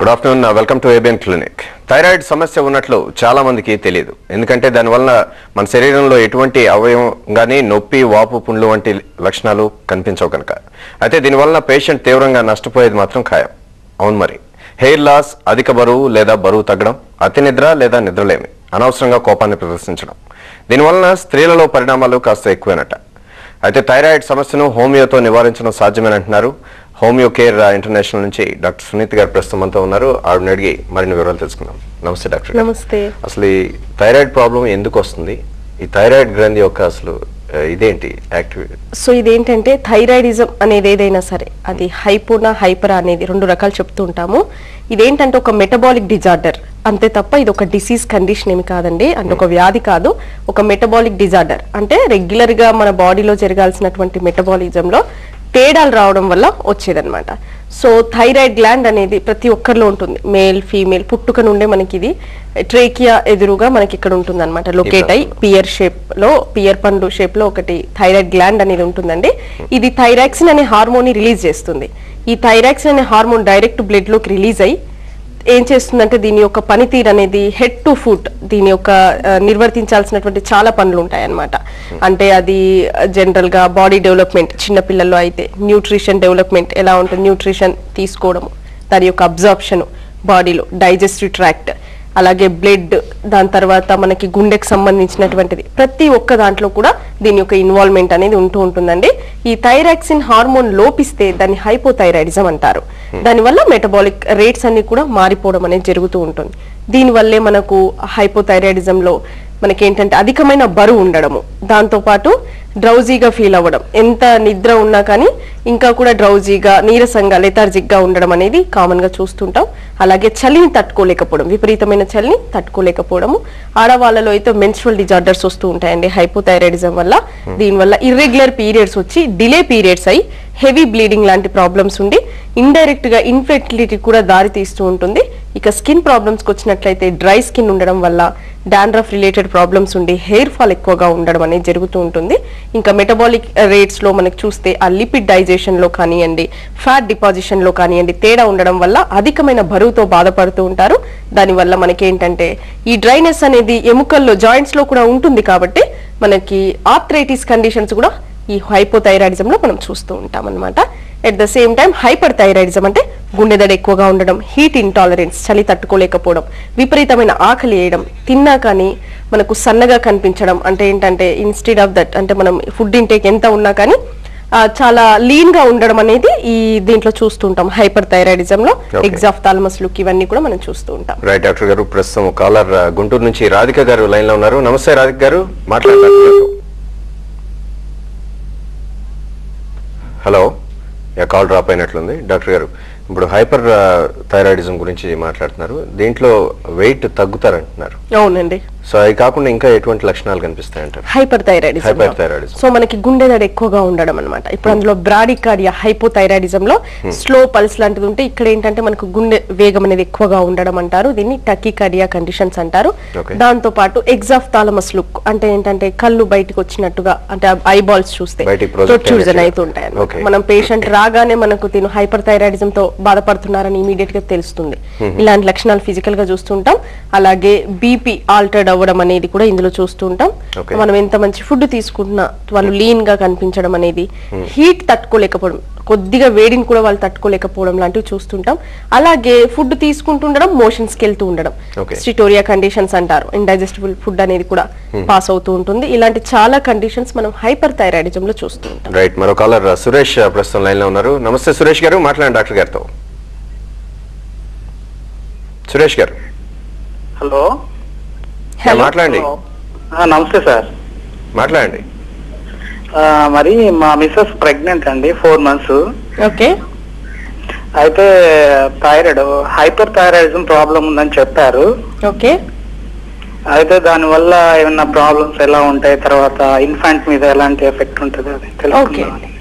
Good afternoon, welcome to ABN clinic. Thyroid సమస్య ఉన్నట్లు చాలా మందికి తెలియదు. ఎందుకంటే దానివల్ల మన శరీరంలో ఎటువంటి అవయవం కానీ నొప్పి, వాపు, పుండ్లు వంటి లక్షణాలు కనిపించవు కనుక. అయితే దీనివల్ల పేషెంట్ తీవ్రంగా నష్టపోయేది మాత్రం ఖాయం. అవును మరి, హెయిర్ లాస్, అధిక బరువు లేదా బరువు తగ్గడం, అతి నిద్ర లేదా నిద్రలేమి, అనవసరంగా కోపాన్ని ప్రదర్శించడం, దీనివల్ల స్త్రీలలో పరిణామాలు కాస్త ఎక్కువేనట. అయితే థైరాయిడ్ సమస్యను హోమియోతో నివారించడం సాధ్యమేనంటున్నారు. హోమియో కేర్ ఇంటర్నేషనల్ నుంచి డాక్టర్ సునీత్ గారు ప్రస్తుతం అంతా ఉన్నారు. ఆవిడని అడిగి మరిన్ని వివరాలు తెలుసుకుందాం. నమస్తే డాక్టర్. నమస్తే. అసలు ఈ థైరాయిడ్ ప్రాబ్లం ఎందుకు వస్తుంది? ఈ థైరాయిడ్ గ్రంథి యొక్క అసలు ఇదేంటి యాక్టివిటీ? సో ఇదేంటంటే థైరాయిడిజం అనేది ఏదైనా సరే అది హైపోనా హైపరా అనేది రెండు రకాలు చెప్తూ ఉంటాము. ఇదేంటంటే ఒక మెటబాలిక్ డిజార్డర్ అంతే తప్ప ఇది ఒక డిసీజ్ కండిషన్ ఏమి కాదండి. అంటే ఒక వ్యాధి కాదు, ఒక మెటబాలిక్ డిజార్డర్. అంటే రెగ్యులర్ గా మన బాడీలో జరగాల్సినటువంటి మెటబాలిజంలో తేడాలు రావడం వల్ల వచ్చేదన్నమాట. సో థైరాయిడ్ గ్లాండ్ అనేది ప్రతి ఒక్కరిలో ఉంటుంది, మేల్ ఫీమేల్. పుట్టుక నుండే మనకి ఇది ట్రేకియా ఎదురుగా మనకి ఇక్కడ ఉంటుంది అనమాట, లొకేట్ అయి పియర్ షేప్ లో, పియర్ పండు షేప్ లో ఒకటి థైరాయిడ్ గ్లాండ్ అనేది ఉంటుందండి. ఇది థైరాక్సిన్ అనే హార్మోన్ ని రిలీజ్ చేస్తుంది. ఈ థైరాక్సిన్ అనే హార్మోన్ డైరెక్ట్ బ్లడ్ లోకి రిలీజ్ అయ్యి ఏం చేస్తుందంటే దీని యొక్క పనితీరు అనేది హెడ్ టు ఫుట్ దీని యొక్క నిర్వర్తించాల్సినటువంటి చాలా పనులు ఉంటాయి అన్నమాట. అంటే అది జనరల్ గా బాడీ డెవలప్మెంట్, చిన్న పిల్లల్లో అయితే న్యూట్రిషన్ డెవలప్మెంట్ ఎలా ఉంటుంది, న్యూట్రిషన్ తీసుకోవడము, దాని యొక్క అబ్జార్ప్షన్ బాడీలో, డైజెస్టివ్ ట్రాక్ట్, అలాగే బ్లడ్, దాని తర్వాత మనకి గుండెకి సంబంధించినటువంటిది ప్రతి ఒక్క దాంట్లో కూడా దీని యొక్క ఇన్వాల్వ్మెంట్ అనేది ఉంటుందండి. ఈ థైరాక్సిన్ హార్మోన్ లోపిస్తే దాన్ని హైపోథైరాయిడిజం అంటారు. దానివల్ల మెటబాలిక్ రేట్స్ అన్ని కూడా మారిపోవడం అనేది జరుగుతూ ఉంటుంది. దీనివల్లే మనకు హైపోథైరాయిడిజంలో మనకేంటంటే అధికమైన బరువు ఉండడము, దాంతోపాటు డ్రౌజీగా ఫీల్ అవ్వడం, ఎంత నిద్ర ఉన్నా కానీ ఇంకా కూడా డ్రౌజీగా, నీరసంగా, లెథార్జిక్ గా ఉండడం అనేది కామన్ గా చూస్తుంటాం. అలాగే చలిని తట్టుకోలేకపోవడం, విపరీతమైన చలిని తట్టుకోలేకపోవడము. ఆడవాళ్ళలో అయితే మెన్స్ట్రువల్ డిజార్డర్స్ వస్తూ ఉంటాయండి హైపోథైరాయిడిజం వల్ల. దీనివల్ల ఇర్రెగ్యులర్ పీరియడ్స్ వచ్చి డిలే పీరియడ్స్ అయ్యి హెవీ బ్లీడింగ్ లాంటి ప్రాబ్లమ్స్ ఉండి ఇండైరెక్ట్ గా ఇన్ఫెర్టిలిటీ కూడా దారి తీస్తూ ఉంటుంది. ఇక స్కిన్ ప్రాబ్లమ్స్ కి వచ్చినట్లయితే డ్రై స్కిన్ ఉండడం వల్ల డాండ్రఫ్ రిలేటెడ్ ప్రాబ్లమ్స్ ఉండి హెయిర్ ఫాల్ ఎక్కువగా ఉండడం అనేది జరుగుతూ ఉంటుంది. ఇంకా మెటబాలిక్ రేట్స్ లో మనకి చూస్తే ఆ లిపిడ్ డైజెషన్ లో కానివ్వండి, ఫ్యాట్ డిపాజిషన్ లో కానివ్వండి తేడా ఉండడం వల్ల అధికమైన బరువుతో బాధపడుతూ ఉంటారు. దానివల్ల మనకేంటంటే ఈ డ్రైనెస్ అనేది ఎముకల్లో, జాయింట్స్ లో కూడా ఉంటుంది. కాబట్టి మనకి ఆర్థరైటిస్ కండిషన్స్ కూడా ఈ హైపోథైరాయిడిజం లో మనం చూస్తూ ఉంటాం అన్నమాట. At the same time hyper thyroidism అంటే గుండె దడ ఎక్కువగా ఉండడం, హీట్ ఇంటాలరెన్స్, చలి తట్టుకోలేకపోవడం, విపరీతమైన ఆకలి వేయడం, తిన్నా కానీ మనకు సన్నగా కనిపించడం. అంటే ఏంటంటే ఇన్స్టెడ్ ఆఫ్ దట్ అంటే మనం ఫుడ్ ఇంటేక్ ఎంత ఉన్నా కానీ చాలా లీన్ గా ఉండడం అనేది ఈ దీంట్లో చూస్తుంటాం హైపర్ థైరాయిడిజం లో. ఎగ్జాఫ్థాలమస్ లుక్ ఇవన్నీ కూడా మనం చూస్తూ ఉంటాం. రైట్ డాక్టర్ గారు. ప్రస్తుతం కాలర్ గుంటూరు నుంచి రాధిక గారు లైన్ లో ఉన్నారు. నమస్తే రాధిక గారు, మాట్లాడతారు. హలో, కాల్ డ్రాప్ అయినట్లుంది. డాక్టర్ గారు, ఇప్పుడు హైపర్ థైరాయిడిజం గురించి మాట్లాడుతున్నారు. దీంట్లో వెయిట్ తగ్గుతారంటున్నారు. అవునండి. సో అవి కాకుండా ఇంకా ఎటువంటి లక్షణాలు కనిపిస్తాయంటారు హైపర్ థైరాయిడిజం? సో మనకి గుండె దడ ఎక్కువగా ఉండడం అనమాట. ఇప్పుడు అందులో బ్రాడికార్డియా హైపోథైరాయిడిజం లో స్లో పల్స్ లాంటిది ఉంటే ఇక్కడ ఏంటంటే మనకు గుండె వేగం అనేది ఎక్కువగా ఉండడం అంటారు. దీన్ని టకీకార్డియా కండిషన్స్ అంటారు. దాంతో పాటు ఎగ్జాఫ్థాలమస్ లుక్ అంటే ఏంటంటే కళ్ళు బయటకు వచ్చినట్టుగా, అంటే ఐ బాల్స్ చూస్తే ప్రొట్రూజన్ అవుతుంటాయి. మనం పేషెంట్ రాగానే మనకు తిను హైపర్ థైరాయిడిజం తో బాధపడుతున్నారని ఇమీడియట్ గా తెలుస్తుంది. ఇలాంటి లక్షణాలు ఫిజికల్ గా చూస్తుంటాం. అలాగే బీపీ ఆల్టర్డ్ అవ్వడం అనేది కూడా ఇందులో చూస్తూ ఉంటాం. మనం ఎంత మంచి ఫుడ్ తీసుకుంటున్నా వాళ్ళు లీన్ గా కనిపించడం అనేది, హీట్ తట్టుకోలేకపోవడం, కొద్దిగా వేడిని కూడా వాళ్ళు తట్టుకోలేకపోవడం లాంటివి చూస్తుంటాం. అలాగే ఫుడ్ తీసుకుంటుండడం, మోషన్స్ కి వెళ్తూ ఉండడం, స్టిటోరియా కండిషన్స్ అంటారు. ఇండైజెస్టిబుల్ ఫుడ్ అనేది కూడా పాస్ అవుతూ ఉంటుంది. ఇలాంటి చాలా కండిషన్స్ మనం హైపర్ థైరాయిడిజం లో చూస్తూ ఉంటాం. రైట్. మరో కాలర్ సురేష్ ప్రస్తుతం లైన్ లో ఉన్నారు. నమస్తే సురేష్ గారు, మాట్లాడండి డాక్టర్ గారితో. సురేష్ గారు. హలో, మాట్లాడండి. నమస్తే సార్, మాట్లాడండి. మరి మా మిస్సెస్ ప్రెగ్నెంట్ అండి, 4 months. ఓకే. అయితే థైరాయిడ్, హైపర్ థైరాయిడిజం ప్రాబ్లం ఉందని చెప్పారు. ఓకే. అయితే దాని వల్ల ఏమన్నా ప్రాబ్లమ్స్ ఎలా ఉంటాయి, తర్వాత ఇన్ఫాంట్ మీద ఎలాంటి ఎఫెక్ట్ ఉంటుంది అది తెలుసుకుందామని.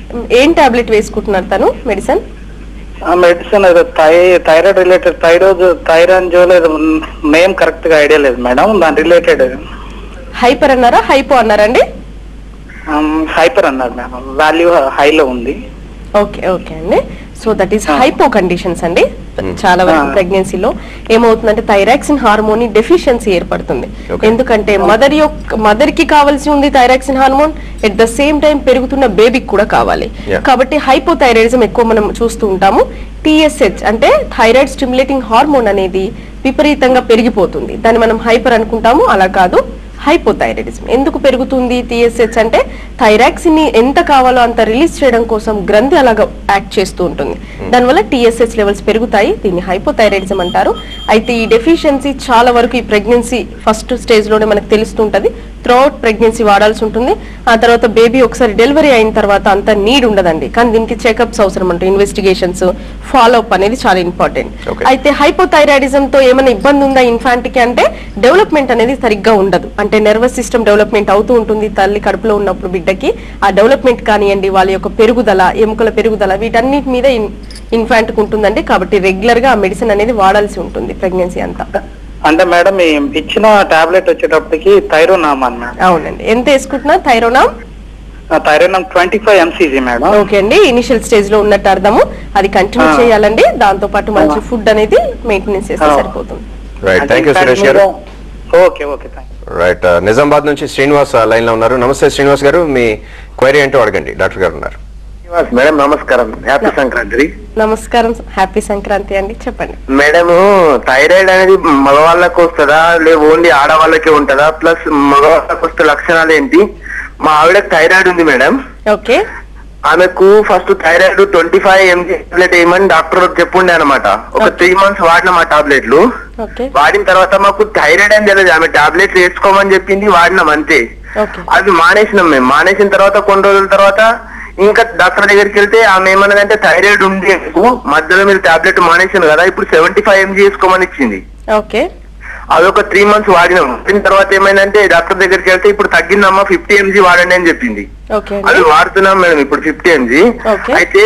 ఏం టాబ్లెట్ వేసుకుంటున్నారు తను? మెడిసిన్ ఏదో థైరాయిడ్ రిలేటెడ్, థైరాంజోల్ నేమ్ కరెక్ట్ గా ఐడియా లేదు మేడం. దాని రిలేటెడ్ హైపర్ అన్నారా, హైపో అన్నారండి? హైపర్ అన్నారు మేడం, వాల్యూ హైలో ఉంది. ఓకే ఓకే అండి. So that is hypo conditions అండి. చాలా వరకు ప్రెగ్నెన్సీలో ఏమవుతుందంటే థైరాక్సిన్ హార్మోన్ డెఫిషియన్సీ ఏర్పడుతుంది. ఎందుకంటే మదర్ కి కావాల్సి ఉంది thyroxine hormone, at the same time పెరుగుతున్న బేబీకి కూడా కావాలి. కాబట్టి హైపోథైరాయిడిజం ఎక్కువ మనం చూస్తూ ఉంటాము. TSH అంటే థైరాయిడ్ స్టిమ్యులేటింగ్ హార్మోన్ అనేది విపరీతంగా పెరిగిపోతుంది. దాన్ని మనం హైపర్ అనుకుంటాము, అలా కాదు హైపోథైరాయిడిజం. ఎందుకు పెరుగుతుంది TSH అంటే థైరాక్సిన్ ని ఎంత కావాలో అంత రిలీజ్ చేయడం కోసం గ్రంథి అలాగా యాక్ట్ చేస్తూ ఉంటుంది. దానివల్ల TSH లెవెల్స్ పెరుగుతాయి. దీన్ని హైపోథైరాయిడిజం అంటారు. అయితే ఈ డెఫిషియన్సీ చాలా వరకు ఈ ప్రెగ్నెన్సీ ఫస్ట్ స్టేజ్ లోనే మనకు తెలుస్తుంటది. త్రూఅవుట్ ప్రెగ్నెన్సీ వాడాల్సి ఉంటుంది. ఆ తర్వాత బేబీ ఒకసారి డెలివరీ అయిన తర్వాత అంత నీడ్ ఉండదండి, కానీ దీనికి చెకప్స్ అవసరం ఉంటుంది. ఇన్వెస్టిగేషన్స్, ఫాలో అప్ అనేది చాలా ఇంపార్టెంట్. అయితే హైపోథైరాయిడిజం తో ఏమైనా ఇబ్బంది ఉందా ఇన్ఫాంట్ కి అంటే డెవలప్మెంట్ అనేది సరిగ్గా ఉండదు. అంటే నర్వస్ సిస్టమ్ డెవలప్మెంట్ అవుతూ ఉంటుంది తల్లి కడుపులో ఉన్నప్పుడు బిడ్డకి. ఆ డెవలప్మెంట్ కానివ్వండి, వాళ్ళ యొక్క పెరుగుదల, ఎముకల పెరుగుదల, వీటన్నిటి మీద ఇన్ఫాంట్ కు ఉంటుందండి. కాబట్టి రెగ్యులర్ గా ఆ మెడిసిన్ అనేది వాడాల్సి ఉంటుంది ప్రెగ్నెన్సీ అంతా. అంటే మేడం ఇచ్చిన టాబ్లెట్ వచ్చేటప్పటికి థైరోనామ్ అన్నమాట. అవునండి. ఎంత వేసుకుంటున్నా Thyronorm? Thyronorm 25 mcg madam. Okay అండి, ఇనిషియల్ స్టేజ్ లో ఉన్నట్టు అర్థము. అది కంటిన్యూ చేయాలండి. దాంతో పాటు మంచి ఫుడ్ అనేది మెయింటెనెన్స్ చేస్తే సరిపోతుంది. రైట్, థాంక్యూ సురేష్ గారు. Okay okay, right. నిజామాబాద్ నుంచి శ్రీనివాస్ లైన్ లో ఉన్నారు. నమస్తే శ్రీనివాస్ గారు, మీ క్వైరీ ఏంటో అడగండి, డాక్టర్ గారు ఉన్నారు. మేడం నమస్కారం, హ్యాపీ సంక్రాంతి. నమస్కారం, హ్యాపీ సంక్రాంతి అండి, చెప్పండి. మేడం, థైరాయిడ్ అనేది మగవాళ్ళకు వస్తుందా లే ఓన్లీ ఆడవాళ్ళకే ఉంటుందా? ప్లస్ మగవాళ్ళకు వస్తే లక్షణాలు ఏంటి? మా ఆవిడకి థైరాయిడ్ ఉంది మేడం. ఓకే. ఆమెకు ఫస్ట్ థైరాయిడ్ 25 mg టాబ్లెట్ వేయమని డాక్టర్ చెప్పుండే అనమాట. ఒక 3 months వాడినాం ఆ టాబ్లెట్లు. వాడిన తర్వాత మాకు థైరాయిడ్ అని తెలియదు, ఆమె టాబ్లెట్లు వేసుకోమని చెప్పింది, వాడినాం అంతే. అది మానేసినాం మేము. మానేసిన తర్వాత కొన్ని రోజుల తర్వాత ఇంకా డాక్టర్ దగ్గరికి వెళ్తే ఆమె ఏమన్నదంటే థైరాయిడ్ ఉంది, మధ్యలో మీరు టాబ్లెట్ మానేసాను కదా, ఇప్పుడు 75 mg వేసుకోమని ఇచ్చింది. అదొక 3 months వాడినాం. వాడిన తర్వాత ఏమైందంటే డాక్టర్ దగ్గరికి వెళ్తే ఇప్పుడు తగ్గిందమ్మా 50 mg వాడండి అని చెప్పింది. అది వాడుతున్నాం మేడం ఇప్పుడు 50 mg. అయితే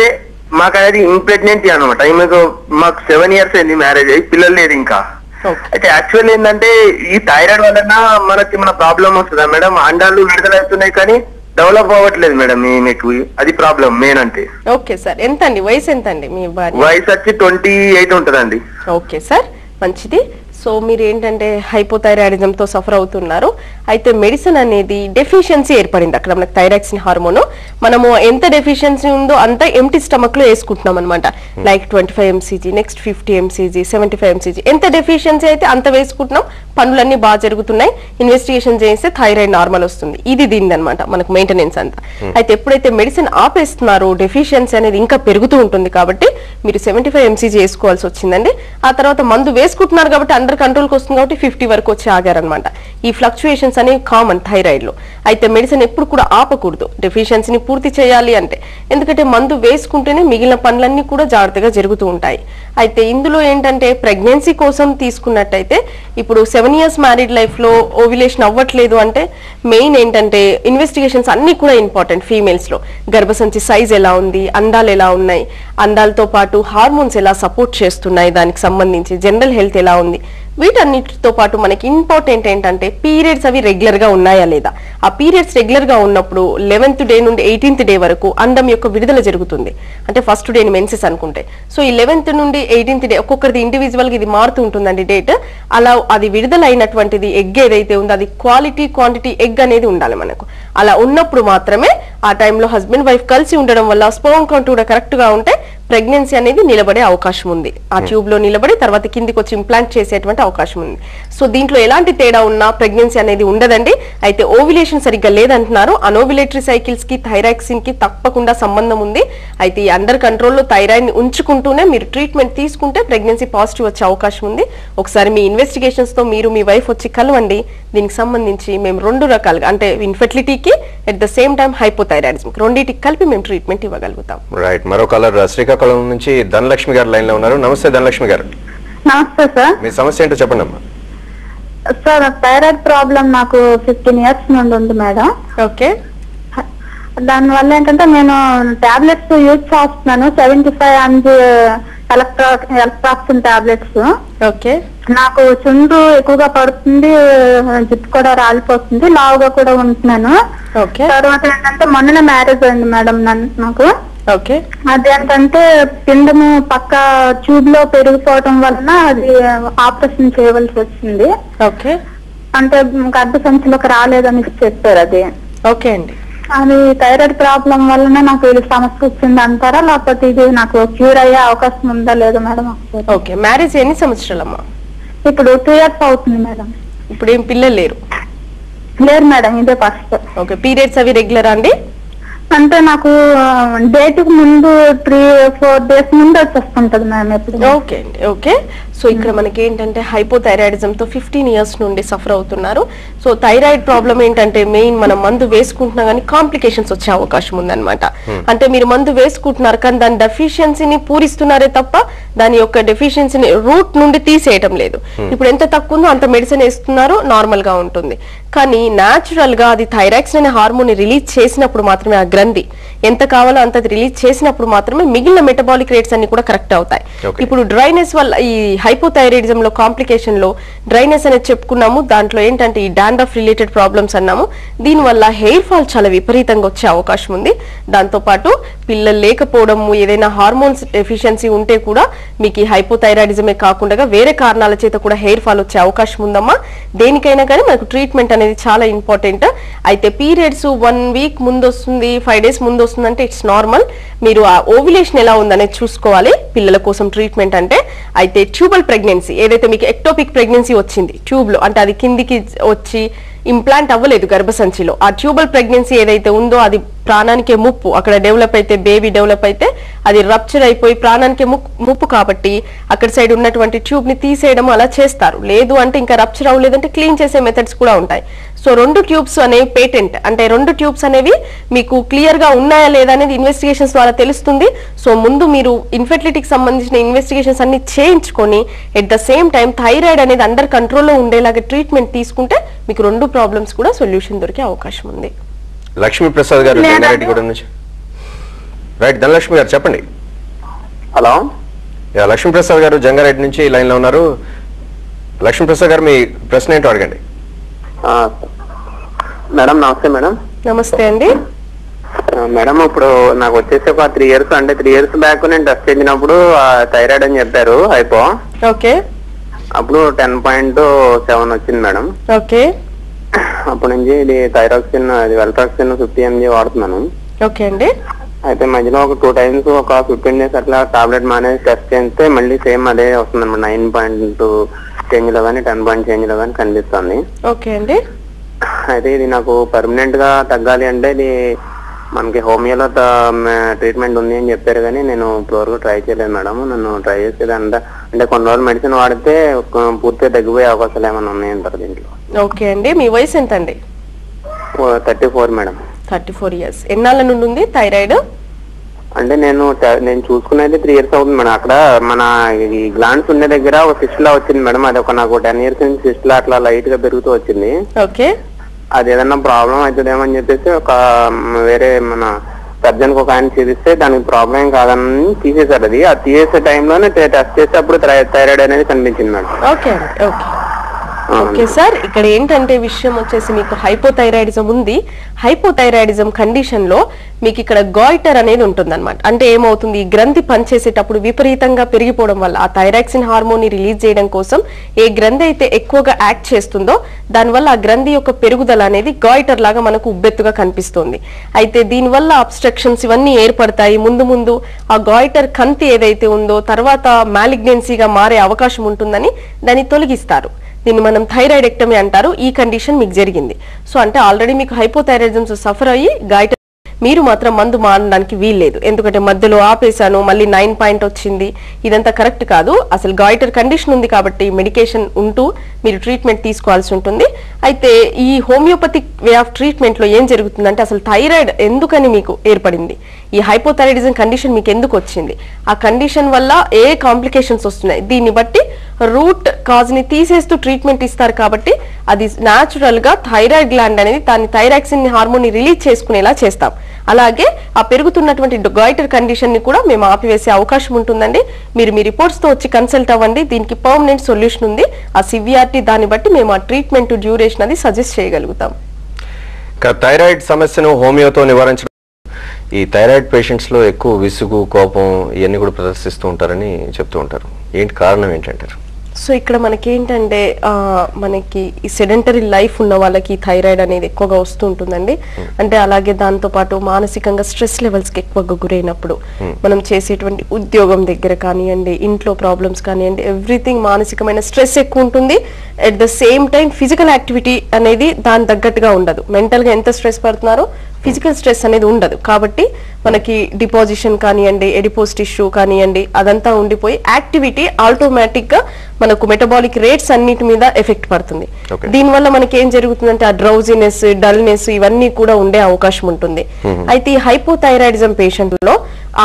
మాకు అనేది ఇంప్రెగ్నెంట్ అనమాట. ఈమెకు మాకు 7 years అయింది మ్యారేజ్ అయ్యి, పిల్లలు లేదు ఇంకా. అయితే యాక్చువల్ ఏంటంటే ఈ థైరాయిడ్ వలన మనకి మన ప్రాబ్లం వస్తుందా మేడం? అండాలు విడుదలవుతున్నాయి కానీ డెవలప్ అవ్వట్లేదు మేడం మీకు, అది ప్రాబ్లం మెయిన్ అంటే. ఓకే సార్, ఎంత అండి వయసు? ఎంత అండి మీ భార్య? వయసు వచ్చి 28 ఉంటదండి. ఓకే సార్, మంచిది. సో మీరు ఏంటంటే హైపోథైరాయిడిజం తో సఫర్ అవుతున్నారు. అయితే మెడిసిన్ అనేది డెఫిషియన్సీ ఏర్పడింది అక్కడ మనకు థైరాక్సిన్ హార్మోన్. మనము ఎంత డెఫిషియన్సీ ఉందో అంత ఎంటీ స్టమక్ లో వేసుకుంటున్నాం అనమాట. Like 25 mcg, next 50 mcg, 75 mcg. ఎంత డెఫిషియన్సీ అయితే అంత వేసుకుంటున్నాం. పనులన్నీ బాగా జరుగుతున్నాయి. ఇన్వెస్టిగేషన్ చేస్తే థైరాయిడ్ నార్మల్ వస్తుంది. ఇది దీనిది అనమాట మనకు మెయింటెనెన్స్ అంతా. అయితే ఎప్పుడైతే మెడిసిన్ ఆపేస్తున్నారో డెఫిషియన్సీ అనేది ఇంకా పెరుగుతూ ఉంటుంది. కాబట్టి మీరు 75 mcg వేసుకోవాల్సి వచ్చిందండి. ఆ తర్వాత మందు వేసుకుంటున్నారు కాబట్టి అండర్ కంట్రోల్కి వస్తుంది కాబట్టి 50 వరకు వచ్చి ఆగారనమాట. ఈ ఫ్లక్చుయేషన్స్ అనేవి కామన్ థైరాయిడ్ లో. అయితే మెడిసిన్ ఎప్పుడు కూడా ఆపకూడదు డెఫిషియన్సీని పూర్తి చేయాలి అంటే. ఎందుకంటే మందు వేసుకుంటేనే మిగిలిన పనులన్నీ కూడా జాగ్రత్తగా జరుగుతూ ఉంటాయి. అయితే ఇందులో ఏంటంటే ప్రెగ్నెన్సీ కోసం తీసుకున్నట్టయితే ఇప్పుడు 7 years మ్యారీడ్ లైఫ్ లో ఓవ్యులేషన్ అవ్వట్లేదు అంటే మెయిన్ ఏంటంటే ఇన్వెస్టిగేషన్స్ అన్ని కూడా ఇంపార్టెంట్. ఫీమేల్స్ లో గర్భసంచి సైజ్ ఎలా ఉంది, అండాలు ఎలా ఉన్నాయి, అండాలతో పాటు హార్మోన్స్ ఎలా సపోర్ట్ చేస్తున్నాయి, దానికి సంబంధించి జనరల్ హెల్త్ ఎలా ఉంది, వీటన్నిటితో పాటు మనకి ఇంపార్టెంట్ ఏంటంటే పీరియడ్స్ అవి రెగ్యులర్ గా ఉన్నాయా లేదా. ఆ పీరియడ్స్ రెగ్యులర్ గా ఉన్నప్పుడు 11th day నుండి 18th day వరకు అండం యొక్క విడుదల జరుగుతుంది. అంటే ఫస్ట్ డే మెన్సెస్ అనుకుంటే. సో ఈ 11th నుండి 18th day ఒక్కొక్కరిది ఇండివిజువల్ గా ఇది మారుతూ ఉంటుందండి డేట్. అలా అది విడుదల అయినటువంటిది ఎగ్ ఏదైతే ఉందో అది క్వాలిటీ క్వాంటిటీ ఎగ్ అనేది ఉండాలి మనకు. అలా ఉన్నప్పుడు మాత్రమే ఆ టైంలో హస్బెండ్ వైఫ్ కలిసి ఉండడం వల్ల స్పర్మ్ కౌంట్ కూడా కరెక్ట్ గా ఉంటే ప్రెగ్నెన్సీ అనేది నిలబడే అవకాశం ఉంది. ఆ ట్యూబ్ లో నిలబడి తర్వాత కిందికి వచ్చి ఇంప్లాంట్ చేసేటువంటి అవకాశం ఉంది. సో దీంట్లో ఎలాంటి తేడా ఉన్నా ప్రెగ్నెన్సీ అనేది ఉండదండి. అయితే ఓవ్యులేషన్ సరిగ్గా లేదంటున్నారు. అనోవ్యులేటరీ సైకిల్స్ కి థైరాక్సిన్ కి తప్పకుండా సంబంధం ఉంది. అయితే ఈ అండర్ కంట్రోల్లో థైరాయిడ్ ని ఉంచుకుంటూనే మీరు ట్రీట్మెంట్ తీసుకుంటే ప్రెగ్నెన్సీ పాజిటివ్ వచ్చే అవకాశం ఉంది. ఒకసారి మీ ఇన్వెస్టిగేషన్స్ తో మీరు మీ వైఫ్ వచ్చి కలవండి. దీనికి సంబంధించి మేము 2 రకాలుగా అంటే ఇన్ఫెర్టిలిటీకి at the same time hypothyroidism రెండింటికి కలిపి మేము ట్రీట్మెంట్ ఇవ్వగలుగుతాం. రైట్. మరో కాలర్ శ్రీకాకుళం నుంచి ధనలక్ష్మి గారు లైన్ లో ఉన్నారు. నమస్తే ధనలక్ష్మి గారు. నమస్తే సార్. మీ సమస్య ఏంటో చెప్పండి అమ్మా. సార్ థైరాయిడ్ ప్రాబ్లం నాకు 15 years నుండి ఉంది మేడం. ఓకే. దానివల్ల ఏంటంటే నేను టాబ్లెట్స్ యూజ్ చేస్తున్నాను. 75 mg ఎలక్ట్రాక్సిన్ టాబ్లెట్స్. ఓకే. నాకు చుండ్రు ఎక్కువగా పడుతుంది, జుట్టు కూడా రాలిపోతుంది, లావుగా కూడా ఉంటున్నాను. ఓకే. తర్వాత ఏంటంటే మొన్ననే మ్యారేజ్ అయింది మేడం నాకు. ఓకే. అదేంటంటే పిండము పక్క ట్యూబ్ లో పెరిగిపోవటం వలన అది ఆపరేషన్ చేయవలసి వచ్చింది. ఓకే. అంటే గర్భసంచిలోకి రాలేదని చెప్పారు. అది ఓకే అండి. అది థైరాయిడ్ ప్రాబ్లం వల్లనే నాకు ఇది సమస్య వచ్చింది అంటారా, లేకపోతే ఇది నాకు క్యూర్ అయ్యే అవకాశం ఉందా లేదా మేడం? ఓకే. మ్యారేజ్ ఎన్ని సంవత్సరాలమ్మా? ఇప్పుడు 2 years అవుతుంది మేడం. ఇప్పుడు ఏం పిల్లలు లేరు? లేరు మేడం, ఇదే ఫస్ట్. ఓకే. పీరియడ్స్ అవి రెగ్యులర్ అండి? అంటే నాకు డేట్ కు ముందు 3-4 days ముందు వచ్చేస్తుంటది మ్యామ్ ఎప్పుడు. ఓకే అండి. ఓకే. సో ఇక్కడ మనకి ఏంటంటే హైపోథైరాయిడిజం తో 15 years నుండి సఫర్ అవుతున్నారు. సో థైరాయిడ్ ప్రాబ్లం ఏంటంటే మెయిన్ మనం మందు వేసుకుంటున్నా కానీ కాంప్లికేషన్స్ వచ్చే అవకాశం ఉందన్నమాట. అంటే మీరు మందు వేసుకుంటున్నారు కానీ దాని డెఫిషియన్సీని పూరిస్తున్నారే తప్ప దాని యొక్క డెఫిషియన్సీని రూట్ నుండి తీసేయటం లేదు. ఇప్పుడు ఎంత తక్కువ ఉందో అంత మెడిసిన్ వేస్తున్నారు, నార్మల్ గా ఉంటుంది. కానీ న్యాచురల్ గా అది థైరాక్సిన్ అనే హార్మోన్ రిలీజ్ చేసినప్పుడు మాత్రమే, ఆ గ్రంథి ఎంత కావాలో అంత రిలీజ్ చేసినప్పుడు మాత్రమే మిగిలిన మెటబాలిక్ రేట్స్ అన్ని కూడా కరెక్ట్ అవుతాయి. ఇప్పుడు డ్రైనెస్ వల్ల ఈ హైపోథైరాయిడిజం లో కాంప్లికేషన్ లో డ్రైనెస్ అనేది చెప్పుకున్నాము. దాంట్లో ఏంటంటే ఈ డాండ్రఫ్ రిలేటెడ్ ప్రాబ్లమ్స్ అన్నాము. దీని వల్ల హెయిర్ ఫాల్ చాలా విపరీతంగా వచ్చే అవకాశం ఉంది. దాంతో పాటు పిల్లలు లేకపోవడము, ఏదైనా హార్మోన్స్ డెఫిషియన్సీ ఉంటే కూడా మీకు ఈ హైపోథైరాయిడిజమే కాకుండా వేరే కారణాల చేత కూడా హెయిర్ ఫాల్ వచ్చే అవకాశం ఉందమ్మా. దేనికైనా కానీ మనకు ట్రీట్మెంట్ అనేది చాలా ఇంపార్టెంట్. అయితే పీరియడ్స్ 1 week ముందు వస్తుంది, 5 days ముందు వస్తుందంటే ఇట్స్ నార్మల్. మీరు ఆ ఓవ్యులేషన్ ఎలా ఉందనేది చూసుకోవాలి పిల్లల కోసం ట్రీట్మెంట్ అంటే. అయితే ట్యూబల్ ప్రెగ్నెన్సీ ఏదైతే మీకు ఎక్టోపిక్ ప్రెగ్నెన్సీ వచ్చింది ట్యూబ్ లో, అంటే అది కిందికి వచ్చి ఇంప్లాంట్ అవ్వలేదు గర్భసంచిలో, ఆ ట్యూబల్ ప్రెగ్నెన్సీ ఏదైతే ఉందో అది ప్రాణానికే ముప్పు. అక్కడ డెవలప్ అయితే బేబీ డెవలప్ అయితే అది రప్చర్ అయిపోయి ప్రాణానికే ముప్పు. కాబట్టి అక్కడ సైడ్ ఉన్నటువంటి ట్యూబ్ ని తీసేయడం అలా చేస్తారు. లేదు అంటే ఇంకా రప్చర్ అవ్వలేదంటే క్లీన్ చేసే మెథడ్స్ కూడా ఉంటాయి. సో 2 tubes అనేవి పేటెంట్, అంటే 2 tubes అనేవి మీకు క్లియర్ గా ఉన్నాయా లేదా అనేది ఇన్వెస్టిగేషన్స్ ద్వారా తెలుస్తుంది. సో ముందు మీరు ఇన్ఫెర్టిలిటీకి సంబంధించిన ఇన్వెస్టిగేషన్స్ అన్ని చేయించుకొని at the same time thyroid అనేది అండర్ కంట్రోల్లో ఉండేలాగా ట్రీట్మెంట్ తీసుకుంటే మీకు 2 ప్రాబ్లమ్స్ కూడా సొల్యూషన్ దొరికే అవకాశం ఉంది. లక్ష్మీ ప్రసాద్ గారు జంగారెడ్డి కూడా నుంచి. రైట్, ధనలక్ష్మి గారు చెప్పండి. హలో. లక్ష్మీ ప్రసాద్ గారు జంగారెడ్డి నుంచి లైన్ లో ఉన్నారు. లక్ష్మీ ప్రసాద్ గారు మీ ప్రశ్న ఏంటో అడగండి. మేడం నమస్తే. మేడం నమస్తే అండి. మేడం ఇప్పుడు నాకు వచ్చేసి ఒక 3 years, అంటే 3 years బ్యాక్ నేను టెస్ట్ చేసినప్పుడు థైరాయిడ్ అని చెప్పారు హైపో. ఓకే. అప్పుడు 10.7 వచ్చింది మేడం. ఓకే. అప్పటి నుంచి ఇది థైరాక్సిన్, అది వెల్ట్రాక్సిన్ 50 mg వాడుతున్నాను. ఓకే అండి. అయితే మధ్యలో ఒక 2 times ఒక 15 days అట్లా టాబ్లెట్ మానేసి టెస్ట్ చేస్తే మళ్ళీ సేమ్ అదే వస్తుంది అనమాట. 9.2 చేంజ్ లో కానీ 10 point చేంజ్ లో కానీ కనిపిస్తుంది. ఓకే అండి. అయితే ఇది నాకు పర్మనెంట్ గా తగ్గాలి అంటే ఇది మనకి హోమియోలో ట్రీట్మెంట్ ఉంది అని చెప్పారు, కానీ నేను ఇప్పటివరకు ట్రై చేయలేదు మేడం. నన్ను ట్రై చేసేది అంటే కొన్ని రోజులు మెడిసిన్ వాడితే పూర్తిగా తగ్గిపోయే అవకాశాలు ఏమైనా ఉన్నాయంటారు దీంట్లో? ఓకే అండి. మీ వయసు ఎంత అండి? 34 మేడం. 34 years. ఎన్నాళ్ళ నుండి ఉంది థైరాయిడ్? అంటే నేను చూసుకునేది 3 years అవుతుంది మేడం. అక్కడ మన ఈ గ్లాండ్స్ ఉండే దగ్గర ఒక సిస్ట్లా వచ్చింది మేడం. అది ఒక నాకు 10 years నుంచి సిస్ట్లా అట్లా లైట్ గా పెరుగుతూ వచ్చింది. ఓకే. అది ఏదన్నా ప్రాబ్లం అవుతుందేమని చెప్పేసి ఒక వేరే మన సర్జన్ కు ఒక ఆయన చూపిస్తే దానికి ప్రాబ్లం ఏం కాదని తీసేశారు. అది తీసేసే టైంలోనే టెస్ట్ చేస్తే అప్పుడు థైరాయిడ్ అనేది కనిపించింది మేడం. ఓకే అండి. ఓకే. ఓకే సార్, ఇక్కడ ఏంటంటే విషయం వచ్చేసి మీకు హైపోథైరాయిడిజం ఉంది. హైపోథైరాయిడిజం కండిషన్ లో మీకు ఇక్కడ గాయిటర్ అనేది ఉంటుంది అనమాట. అంటే ఏమవుతుంది, ఈ గ్రంథి పనిచేసేటప్పుడు విపరీతంగా పెరిగిపోవడం వల్ల ఆ థైరాక్సిన్ హార్మోన్ ని రిలీజ్ చేయడం కోసం ఏ గ్రంథి అయితే ఎక్కువగా యాక్ట్ చేస్తుందో దానివల్ల ఆ గ్రంథి యొక్క పెరుగుదల అనేది గాయిటర్ లాగా మనకు ఉబ్బెత్తుగా కనిపిస్తుంది. అయితే దీనివల్ల అబ్స్ట్రక్షన్స్ ఇవన్నీ ఏర్పడతాయి. ముందు ముందు ఆ గాయిటర్ కంతి ఏదైతే ఉందో తర్వాత మ్యాలిగ్నెన్సీగా మారే అవకాశం ఉంటుందని దాన్ని తొలగిస్తారు. దీన్ని మనం థైరాయిడెక్టమీ అంటారు. ఈ కండిషన్ మీకు జరిగింది. సో అంటే ఆల్రెడీ మీకు హైపోథైరాయిడిజం సఫర్ అయ్యి గాయిటర్ మీరు మాత్రం మందు మానడానికి వీల్లేదు. ఎందుకంటే మధ్యలో ఆపేశాను, మళ్ళీ 9 point వచ్చింది, ఇదంతా కరెక్ట్ కాదు. అసలు గాయిటర్ కండిషన్ ఉంది కాబట్టి మెడికేషన్ ఉంటూ మీరు ట్రీట్మెంట్ తీసుకోవాల్సి ఉంటుంది. అయితే ఈ హోమియోపతిక్ వే ఆఫ్ ట్రీట్మెంట్ లో ఏం జరుగుతుందంటే అసలు థైరాయిడ్ ఎందుకని మీకు ఏర్పడింది, ఈ హైపోథైరాయిడిజం కండిషన్ మీకు ఎందుకు వచ్చింది, ఆ కండిషన్ వల్ల ఏ కాంప్లికేషన్స్ వస్తున్నాయి, దీన్ని బట్టి రూట్ కాజ్ ని తీసేస్తూ ట్రీట్మెంట్ ఇస్తారు. కాబట్టి అది న్యాచురల్ గా థైరాయిడ్ గ్లాండ్ అనేది దాని థైరాక్సిన్ హార్మోన్ ని రిలీజ్ చేసుకునేలా చేస్తాం. అలాగే ఆ పెరుగుతున్నటువంటి గాయిటర్ కండిషన్ ని కూడా మేము ఆపివేసే అవకాశం ఉంటుందండి. మీరు మీ రిపోర్ట్స్ తో వచ్చి కన్సల్ట్ అవ్వండి. దీనికి పర్మనెంట్ సొల్యూషన్ ఉంది. ఆ సివియారిటీ దాన్ని బట్టి మేము ఆ ట్రీట్మెంట్ డ్యూరేషన్ అది సజెస్ట్ చేయగలుగుతాం. థైరాయిడ్ సమస్యను హోమియోతో నివారించడం ఈ థైరాయిడ్ పేషెంట్స్ లో ఎక్కువ విసుగు, కోపం ఇవన్నీ కూడా ప్రదర్శిస్తూ ఉంటారని చెప్తూ ఉంటారు. ఏంటి కారణం ఏంటంటారు? సో ఇక్కడ మనకేంటంటే మనకి ఈ సెడెంటరీ లైఫ్ ఉన్న వాళ్ళకి థైరాయిడ్ అనేది ఎక్కువగా వస్తూ ఉంటుందండి. అంటే అలాగే దాంతో పాటు మానసికంగా స్ట్రెస్ లెవెల్స్ కి ఎక్కువగా గురైనప్పుడు మనం చేసేటువంటి ఉద్యోగం దగ్గర కానివ్వండి, ఇంట్లో ప్రాబ్లమ్స్ కానివ్వండి, ఎవ్రీథింగ్ మానసికమైన స్ట్రెస్ ఎక్కువ ఉంటుంది. At the same time physical activity అనేది దాని తగ్గట్టుగా ఉండదు. మెంటల్ గా ఎంత స్ట్రెస్ పడుతున్నారో ఫిజికల్ స్ట్రెస్ అనేది ఉండదు. కాబట్టి మనకి డిపాజిషన్ కానివ్వండి, ఎడిపోస్ టిష్యూ కానివ్వండి, అదంతా ఉండిపోయి యాక్టివిటీ ఆటోమేటిక్ గా మనకు మెటబాలిక్ రేట్స్ అన్నిటి మీద ఎఫెక్ట్ పడుతుంది. దీనివల్ల మనకి ఏం జరుగుతుందంటే ఆ డ్రౌజినెస్, డల్నెస్ ఇవన్నీ కూడా ఉండే అవకాశం ఉంటుంది. అయితే ఈ హైపోథైరాయిడిజం పేషెంట్లలో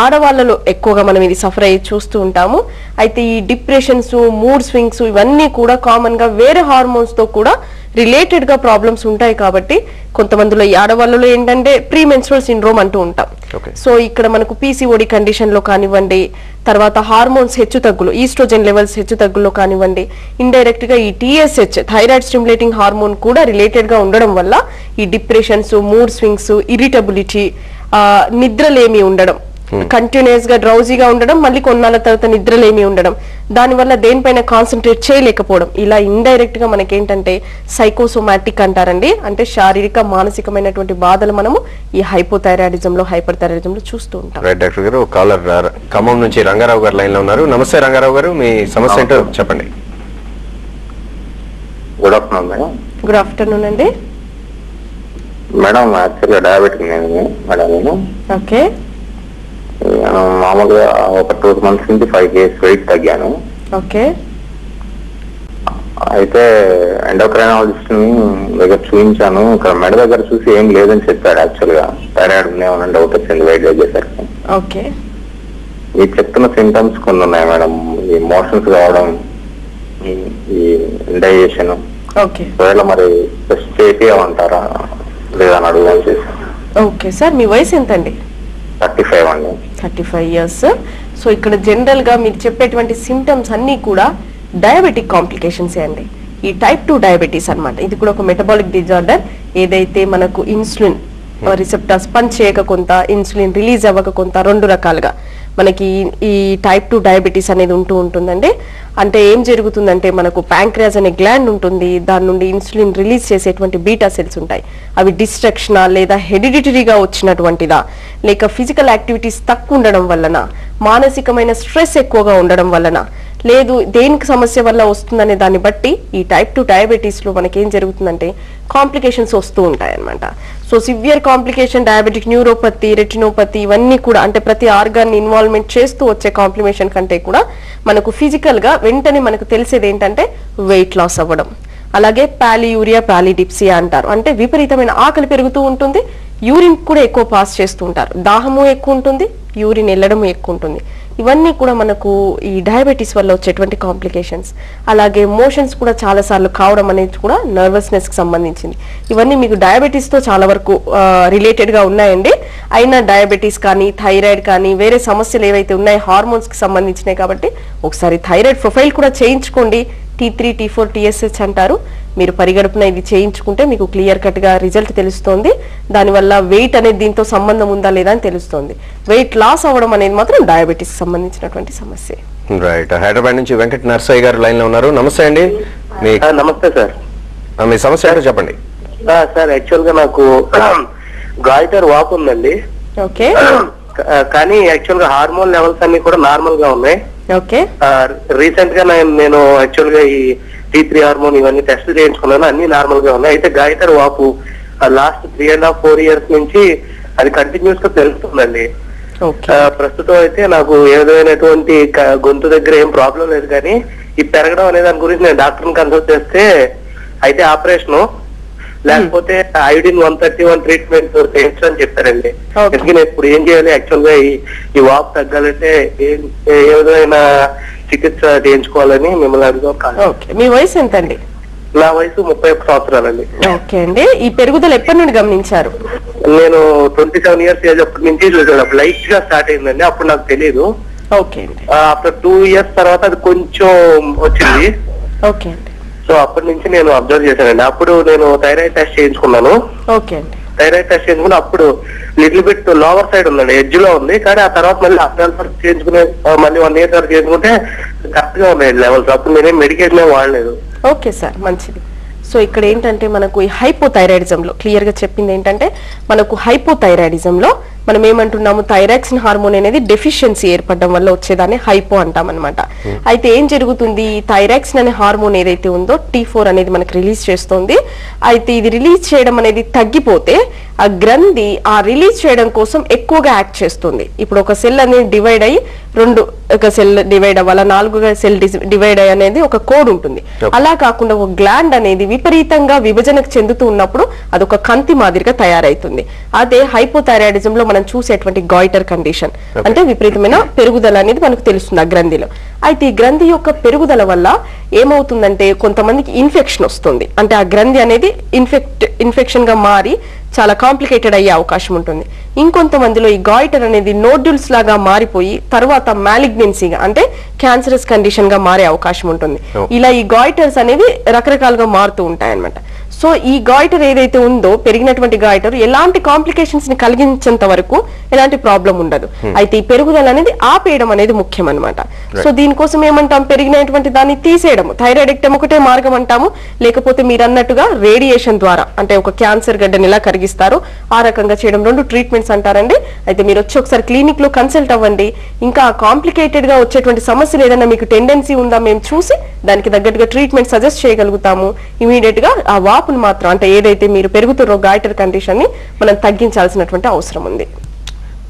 ఆడవాళ్ళలో ఎక్కువగా మనం ఇది సఫర్ అయ్యి చూస్తూ ఉంటాము. అయితే ఈ డిప్రెషన్స్, మూడ్ స్వింగ్స్ ఇవన్నీ కూడా కామన్ గా వేరే హార్మోన్స్ తో కూడా రిలేటెడ్ గా ప్రాబ్లమ్స్ ఉంటాయి. కాబట్టి కొంతమందిలో ఈ ఆడవాళ్ళలో ఏంటంటే ప్రీ మెన్స్ట్రువల్ సిండ్రోమ్ అంటూ ఉంటాం. సో ఇక్కడ మనకు పీసీఓడి కండిషన్ లో కానివ్వండి, తర్వాత హార్మోన్స్ హెచ్చు తగ్గులు, ఈస్ట్రోజన్ లెవెల్స్ హెచ్చు తగ్గుల్లో కానివ్వండి, ఇండైరెక్ట్ గా ఈ టీఎస్హెచ్ థైరాయిడ్ స్టిమ్యులేటింగ్ హార్మోన్ కూడా రిలేటెడ్ గా ఉండడం వల్ల ఈ డిప్రెషన్స్, మూడ్ స్వింగ్స్, ఇరిటబిలిటీ, నిద్రలేమి ఉండడం, కంటిన్యూస్ గా డ్రౌజీగా ఉండడం, మళ్ళీ కొన్నాళ్ళ తర్వాత నిద్రలేమి ఉండడం, దానివల్ల దేనిపైన కాన్సన్ట్రేట్ చేయలేకపోవడం, ఇలా ఇండైరెక్ట్ గా మనకేంటంటే సైకోసోమాటిక్ అంటారండి. అంటే శారీరక మానసికమైనటువంటి బాధలు మనము ఈ హైపోథైరాయిడిజం లో, హైపర్ థైరాయిడిజం లో చూస్తూ ఉంటాం. రైట్ డాక్టర్ గారు, కాలర్ ఖమ్మం నుంచి రంగారావు గారు లైన్ లో ఉన్నారు. నమస్తే రంగారావు గారు, మీ సమస్య ఏంటో చెప్పండి. Good afternoon madam. Good afternoon అండి. మేడం యాక్చువల్గా డయాబెటిక్ నేను ఓకే. మామూలుగా ఒక 2 months నుంచి 5 kg వెయిట్ తగ్గాను. ఓకే. అయితే ఎండోక్రైనాలజిస్ట్ ని దగ్గర చూపించాను. ఇక్కడ మెడ దగ్గర చూసి ఏం లేదని చెప్పాడు. యాక్చువల్ గా థైరాయిడ్ ఉన్నాయని డౌట్ వచ్చింది వెయిట్ తగ్గేసరికి. ఓకే. ఈ చెప్తున్న సింటమ్స్ కొన్ని ఉన్నాయి మేడం. ఈ మోషన్స్ కావడం, ఈ ఇండైజేషన్. ఓకే. ఒకవేళ మరి టెస్ట్ చేపియమంటారా లేదని అడుగుదాం చేశాను. ఓకే సార్, మీ వయసు ఎంతండి? 35 అండి. 35 years. సో ఇక్కడ జనరల్ గా మీరు చెప్పేటువంటి సిమ్టమ్స్ అన్ని కూడా డయాబెటిక్ కాంప్లికేషన్స్ అండి. ఈ టైప్ 2 డయాబెటీస్ అన్నమాట. ఇది కూడా ఒక మెటబాలిక్ డిజార్డర్. ఏదైతే మనకు ఇన్సులిన్ రిసెప్టర్స్ పని చేయక కొంత, ఇన్సులిన్ రిలీజ్ అవ్వక కొంత, 2 రకాలుగా మనకి ఈ టైప్ 2 డయాబెటీస్ అనేది ఉంటూ ఉంటుందండి. అంటే ఏం జరుగుతుందంటే మనకు ప్యాంక్రియాస్ అనే గ్లాండ్ ఉంటుంది. దాని నుండి ఇన్సులిన్ రిలీజ్ చేసేటువంటి బీటా సెల్స్ ఉంటాయి. అవి డిస్ట్రక్షనా, లేదా హెరిడిటరీగా వచ్చినటువంటిదా, లేక ఫిజికల్ యాక్టివిటీస్ తక్కువ ఉండడం వలన, మానసికమైన స్ట్రెస్ ఎక్కువగా ఉండడం వలన, లేదు దేనికి సమస్య వల్ల వస్తుందనే దాన్ని బట్టి ఈ టైప్ 2 డయాబెటీస్ లో మనకి ఏం జరుగుతుందంటే కాంప్లికేషన్స్ వస్తూ ఉంటాయి అన్నమాట. So severe complication diabetic neuropathy, retinopathy ఇవన్నీ కూడా అంటే ప్రతి ఆర్గాన్ ఇన్వాల్వ్మెంట్ చేస్తూ వచ్చే కాంప్లికేషన్ కంటే కూడా మనకు ఫిజికల్ గా వెంటనే మనకు తెలిసేది ఏంటంటే వెయిట్ లాస్ అవ్వడం, అలాగే పాలియూరియా, పాలిడిప్సియా అంటారు. అంటే విపరీతమైన ఆకలి పెరుగుతూ ఉంటుంది, యూరిన్ కూడా ఎక్కువ పాస్ చేస్తూ ఉంటారు, దాహము ఎక్కువ ఉంటుంది, యూరిన్ వెళ్ళడం ఎక్కువ ఉంటుంది. ఇవన్నీ కూడా మనకు ఈ డయాబెటీస్ వల్ల వచ్చేటువంటి కాంప్లికేషన్స్. అలాగే మోషన్స్ కూడా చాలా సార్లు కావడం అనేది కూడా నర్వస్నెస్ కి సంబంధించింది. ఇవన్నీ మీకు డయాబెటీస్ తో చాలా వరకు రిలేటెడ్ గా ఉన్నాయండి. అయినా డయాబెటీస్ కానీ, థైరాయిడ్ కానీ, వేరే సమస్యలు ఏవైతే ఉన్నాయో హార్మోన్స్ కి సంబంధించినాయి. కాబట్టి ఒకసారి థైరాయిడ్ ప్రొఫైల్ కూడా చేయించుకోండి. T3, T4, TSH అంటారు. మీరు పరిగడుపున ఇది చేయించుకుంటే మీకు క్లియర్ కట్ గా రిజల్ట్ తెలుస్తుంది. దానివల్ల వెయిట్ అనేది దీంతో సంబంధం ఉందా లేదా అని తెలుస్తుంది. వెయిట్ లాస్ అవ్వడం అనేది మాత్రం డయాబెటీస్ సంబంధించినటువంటి సమస్య. రైట్. హైదరాబాద్ నుంచి వెంకట నర్సయ్య గారు లైన్ లో ఉన్నారు. నమస్తే అండి. నమస్తే సార్. మీ సమస్య ఏంటో చెప్పండి. సార్ యాక్చువల్ గా నాకు గాయిటర్ వాపు ఉందండి. ఓకే. కానీ యాక్చువల్ గా హార్మోన్ లెవెల్స్ అన్ని కూడా నార్మల్ గా ఉన్నాయి. ఓకే. రీసెంట్ గా నేను యాక్చువల్ గా ఈ T3 హార్మోన్ ఇవన్నీ టెస్ట్ చేయించుకున్నాను, అన్ని నార్మల్ గా ఉన్నాయి. అయితే గాయిటర్ వాపు లాస్ట్ 3.5-4 years నుంచి అది కంటిన్యూస్ గా పెరుగుతుందండి. ప్రస్తుతం అయితే నాకు ఏ విధమైనటువంటి గొంతు దగ్గర ఏం ప్రాబ్లం లేదు, కానీ ఈ పెరగడం అనే దాని గురించి నేను డాక్టర్ని కన్సల్ట్ చేస్తే అయితే ఆపరేషన్ లేకపోతే ఐడిన్ 131 ట్రీట్మెంట్ చేయొచ్చు అని చెప్పారండి. ఎందుకంటే ఇప్పుడు ఏం చేయాలి యాక్చువల్ గా ఈ వాపు తగ్గాలంటే ఏ విధమైన చికిత్స చేయించుకోవాలని మిమ్మల్ని అడుగుతాం. మీ వయసు ఎంత అండి? నా వయసు 31 సంవత్సరాలండి. ఓకే అండి. ఈ పెరుగుదల ఎప్పటి నుండి గమనించారు? నేను 27 years ఏజ్ అప్పటి నుంచి చూసాను. లైట్ గా స్టార్ట్ అయిందండి, అప్పుడు నాకు తెలియదు. ఓకే అండి. ఆఫ్టర్ 2 years తర్వాత అది కొంచెం వచ్చింది. ఓకే అండి. సో అప్పటి నుంచి నేను అబ్జర్వ్ చేశానండి. అప్పుడు నేను థైరాయిడ్ టెస్ట్ చేయించుకున్నాను. ఓకే అండి. థైరాయిడ్ టెస్ట్ చేయించుకుని అప్పుడు లిటిల్ బిట్ లోవర్ సైడ్ ఉందండి, ఎడ్జ్ లో ఉంది. కానీ ఆ తర్వాత మళ్ళీ అబ్జర్వర్ చేయించుకునే మళ్ళీ 1 year తర్వాత చేయించుకుంటే కరెక్ట్ గా ఉన్నాయి లెవెల్స్. అప్పుడు నేనేం మెడికేషన్ ఏం వాడలేదు. ఓకే సార్, మంచిది. సో ఇక్కడ ఏంటంటే మనకు ఈ హైపోథైరాయిడిజంలో క్లియర్ గా చెప్పింది ఏంటంటే మనకు హైపోథైరాయిడిజంలో మనం ఏమంటున్నాము, థైరాక్సిన్ హార్మోన్ అనేది డెఫిషియన్సీ ఏర్పడడం వల్ల వచ్చేదాన్ని హైపో అంటాం అనమాట. అయితే ఏం జరుగుతుంది, ఈ థైరాక్సిన్ అనే హార్మోన్ ఏదైతే ఉందో T4 అనేది మనకు రిలీజ్ చేస్తుంది. అయితే ఇది రిలీజ్ చేయడం అనేది తగ్గిపోతే ఆ గ్రంథి ఆ రిలీజ్ చేయడం కోసం ఎక్కువగా యాక్ట్ చేస్తుంది. ఇప్పుడు ఒక సెల్ అనేది డివైడ్ అయ్యి ఒక సెల్ డివైడ్ అవ్వాల, 4గా సెల్ డివైడ్ అయ్యి అనేది ఒక కోడ్ ఉంటుంది. అలా కాకుండా ఒక గ్లాండ్ అనేది విపరీతంగా విభజనకు చెందుతూ ఉన్నప్పుడు అదొక కంతి మాదిరిగా తయారైతుంది. అదే హైపోథైరాయిడిజం లో మనం చూసేటువంటి గాయిటర్ కండిషన్, అంటే విపరీతమైన పెరుగుదల అనేది మనకు తెలుస్తుంది ఆ గ్రంథిలో. అయితే ఈ గ్రంథి యొక్క పెరుగుదల వల్ల ఏమవుతుందంటే కొంతమందికి ఇన్ఫెక్షన్ వస్తుంది. అంటే ఆ గ్రంథి అనేది ఇన్ఫెక్షన్ గా మారి చాలా కాంప్లికేటెడ్ అయ్యే అవకాశం ఉంటుంది. ఇంకొంతమందిలో ఈ గాయిటర్ అనేది నోడ్యూల్స్ లాగా మారిపోయి తర్వాత మ్యాలిగ్నెన్సీగా అంటే క్యాన్సరస్ కండిషన్ గా మారే అవకాశం ఉంటుంది. ఇలా ఈ గాయిటర్స్ అనేవి రకరకాలుగా మారుతూ ఉంటాయి అన్నమాట. సో ఈ గాయిటర్ ఏదైతే ఉందో, పెరిగినటువంటి గాయిటర్ ఎలాంటి కాంప్లికేషన్స్ ని కలిగించేంత వరకు ఎలాంటి ప్రాబ్లం ఉండదు. అయితే ఈ పెరుగుదల అనేది ఆపేయడం అనేది ముఖ్యం అన్నమాట. సో దీనికోసం ఏమంటాం, పెరిగినటువంటి దాన్ని తీసేయడం, థైరాయిడెక్టమ్ ఒకటే మార్గం అంటాము. లేకపోతే మీరు అన్నట్టుగా రేడియేషన్ ద్వారా, అంటే ఒక క్యాన్సర్ గడ్డని ఎలా కరిగిస్తారో ఆ రకంగా చేయడం, 2 ట్రీట్మెంట్స్ అంటారండి. అయితే మీరు వచ్చి ఒకసారి క్లినిక్ లో కన్సల్ట్ అవ్వండి. ఇంకా కాంప్లికేటెడ్ గా వచ్చేటువంటి సమస్యలు ఏదైనా మీకు టెండెన్సీ ఉందా మేము చూసి దానికి తగ్గట్టుగా ట్రీట్మెంట్ సజెస్ట్ చేయగలుగుతాము. ఇమీడియట్ గా ఆ వాపును మాత్రం, అంటే ఏదైతే మీరు పెరుగుతున్న గాయిటర్ కండిషన్ ని మనం తగ్గించాల్సినటువంటి అవసరం ఉంది.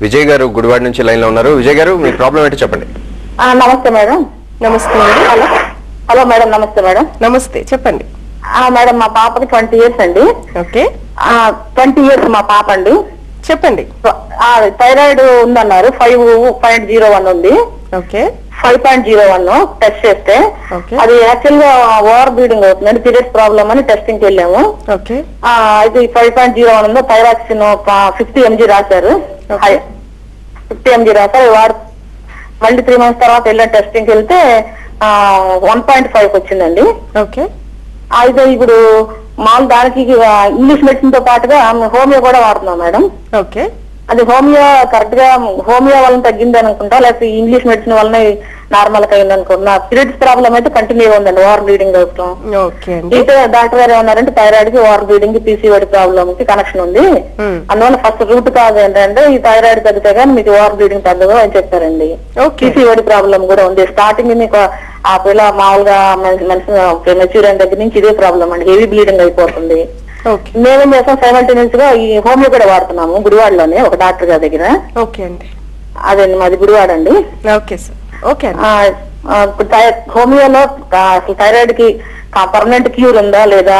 విజయ్ గారు గుడివాడ నుంచి లైన్ లో ఉన్నారు. విజయ్ గారు మీ ప్రాబ్లం ఏంటో చెప్పండి. నమస్తే మేడం. నమస్తే అండి. హలో మేడం, నమస్తే మేడం. నమస్తే, చెప్పండి. మేడం మా పాపకి 20 years అండి. ఓకే, 20 years మా పాప అండి. చెప్పండి. థైరాయిడ్ ఉందన్నారు, 5.01 ఉంది. ఓకే, 5.01 టెస్ట్ చేస్తే అది యాక్చువల్ గా ఓవర్ బ్లీడింగ్ అవుతుంది, పీరియడ్స్ ప్రాబ్లమ్ అని టెస్టింగ్ కి వెళ్ళాము. ఓకే, ఇది 5.01 ఉందో, థైరాక్సిన్ 50 mg రాశారు. 50 mg రాశారు. వాడు మళ్ళీ 3 months తర్వాత వెళ్ళిన టెస్టింగ్ కి వెళ్తే 1.5 వచ్చిందండి. ఓకే, అయితే ఇప్పుడు మామూలు దానికి ఇంగ్లీష్ మెడిసిన్ తో పాటుగా హోమియో కూడా వాడుతున్నాం మేడం. ఓకే, అది హోమియో కరెక్ట్ గా హోమియో వలన తగ్గింది అనుకుంటా, లేకపోతే ఇంగ్లీష్ మెడిసిన్ వలన నార్మల్ గా అయింది అనుకుంటున్నా. పీరియడ్స్ ప్రాబ్లం అయితే కంటిన్యూ ఉందండి, ఓవర్ బ్లీడింగ్ అవసరం. అయితే డాక్టర్ గారు ఏమన్నారంటే థైరాయిడ్ కి ఓవర్ బ్లీడింగ్ PCOD ప్రాబ్లం కి కనెక్షన్ ఉంది, అందువల్ల ఫస్ట్ రూట్ కాజ్ ఏంటంటే ఈ థైరాయిడ్ తగ్గితే కానీ మీకు ఓవర్ బ్లీడింగ్ తగ్గదు అని చెప్పారండి. PCOD ప్రాబ్లం కూడా ఉంది. స్టార్టింగ్ మీకు ఆ పిల్ల మామూలుగా మనిషి మెచ్యూర్ అయిన దగ్గర నుంచి ఇదే ప్రాబ్లం అండి, హెవీ బ్లీడింగ్ అయిపోతుంది. మేమేం చేస్తాం, సైమల్టేనియస్ గా ఈ హోమియో కూడా వాడుతున్నాము గుడివాడలోనే ఒక డాక్టర్ గారి దగ్గర. ఓకే అండి, అదండి మాది గుడివాడ అండి. Okay sir. ఓకే, హోమియోలో అసలు థైరాయిడ్ కి పర్మనెంట్ క్యూర్ ఉందా లేదా,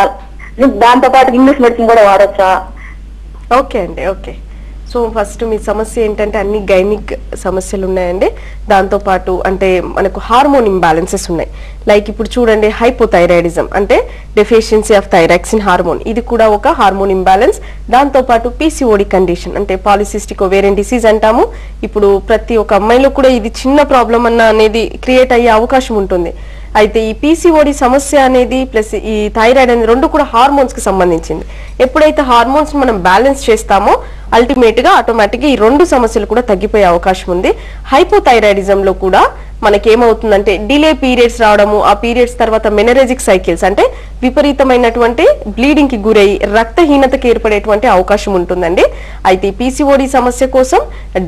దాంతో పాటు ఇంగ్లీష్ మెడిసిన్ కూడా వాడొచ్చా? ఓకే అండి. ఓకే, సో ఫస్ట్ మీ సమస్య ఏంటంటే అన్ని గైనిక్ సమస్యలు ఉన్నాయండి. దాంతో పాటు అంటే మనకు హార్మోన్ ఇంబ్యాలెన్సెస్ ఉన్నాయి. లైక్ ఇప్పుడు చూడండి, హైపోథైరాయిడిజం అంటే డెఫిషియన్సీ ఆఫ్ థైరాక్సిన్ హార్మోన్, ఇది కూడా ఒక హార్మోన్ ఇంబ్యాలెన్స్. దాంతో పాటు PCOD కండిషన్ అంటే పాలిసిస్టిక్ ఓవేరియన్ డిసీజ్ అంటాము. ఇప్పుడు ప్రతి ఒక్క అమ్మాయిలో కూడా ఇది చిన్న ప్రాబ్లం అనేది క్రియేట్ అయ్యే అవకాశం ఉంటుంది. అయితే ఈ PCOD సమస్య అనేది ప్లస్ ఈ థైరాయిడ్ అనేది 2 కూడా హార్మోన్స్ కి సంబంధించింది. ఎప్పుడైతే హార్మోన్స్ మనం బ్యాలెన్స్ చేస్తామో అల్టిమేట్ గా ఆటోమేటిక్ గా ఈ 2 సమస్యలు కూడా తగ్గిపోయే అవకాశం ఉంది. హైపోథైరాయిడిజం లో కూడా మనకి ఏమవుతుందంటే డిలే పీరియడ్స్ రావడము, ఆ పీరియడ్స్ తర్వాత మెనరేజిక్ సైకిల్స్ అంటే విపరీతమైనటువంటి బ్లీడింగ్ కి గురై రక్తహీనతకి ఏర్పడేటువంటి అవకాశం ఉంటుందండి. అయితే ఈ PCOD సమస్య కోసం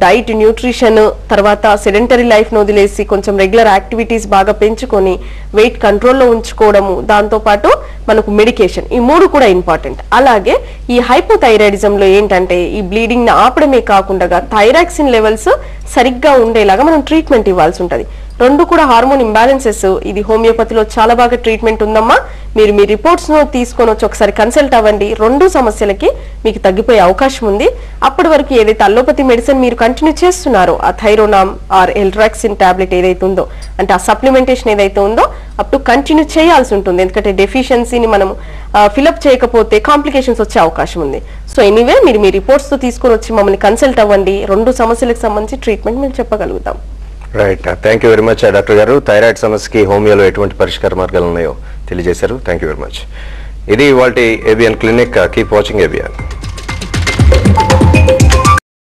డైట్, న్యూట్రిషన్, తర్వాత సెడెంటరీ లైఫ్ ను వదిలేసి కొంచెం రెగ్యులర్ యాక్టివిటీస్ బాగా పెంచుకొని వెయిట్ కంట్రోల్లో ఉంచుకోవడము, దాంతో పాటు మనకు మెడికేషన్, ఈ 3 కూడా ఇంపార్టెంట్. అలాగే ఈ హైపోథైరాయిడిజం లో ఏంటంటే ఈ బ్లీడింగ్ ని ఆపడమే కాకుండా థైరాక్సిన్ లెవెల్స్ సరిగ్గా ఉండేలాగా మనం ట్రీట్మెంట్ ఇవ్వాల్సి ఉంటది. 2 కూడా హార్మోన్ ఇంబ్యాలెన్సెస్. ఇది హోమియోపతిలో చాలా బాగా ట్రీట్మెంట్ ఉందమ్మా. మీరు మీ రిపోర్ట్స్ ను తీసుకొని వచ్చి ఒకసారి కన్సల్ట్ అవ్వండి. 2 సమస్యలకి మీకు తగ్గిపోయే అవకాశం ఉంది. అప్పటి వరకు ఏదైతే అల్లోపతి మెడిసిన్ మీరు కంటిన్యూ చేస్తున్నారో, ఆ థైరోనామ్ ఆర్ ఎల్ట్రాక్సిన్ టాబ్లెట్ ఏదైతే ఉందో, అంటే ఆ సప్లిమెంటేషన్ ఏదైతే ఉందో అప్పుడు కంటిన్యూ చేయాల్సి ఉంటుంది. ఎందుకంటే డెఫిషియన్సీని మనం ఫిలప్ చేయకపోతే కాంప్లికేషన్స్ వచ్చే అవకాశం ఉంది. సో ఎనీవే మీరు మీ రిపోర్ట్స్ తో తీసుకొని వచ్చి మమ్మల్ని కన్సల్ట్ అవ్వండి. 2 సమస్యలకు సంబంధించి ట్రీట్మెంట్ మేము చెప్పగలుగుతాం. Right, thank you very much doctor గారు. థైరాయిడ్ సమస్యకి హోమియోలో ఎటువంటి పరిష్కార మార్గాలు ఉన్నాయో తెలియజేశారు. Thank you very much. ఇది ఇవాల్టి ABN clinic. Keep watching ABN.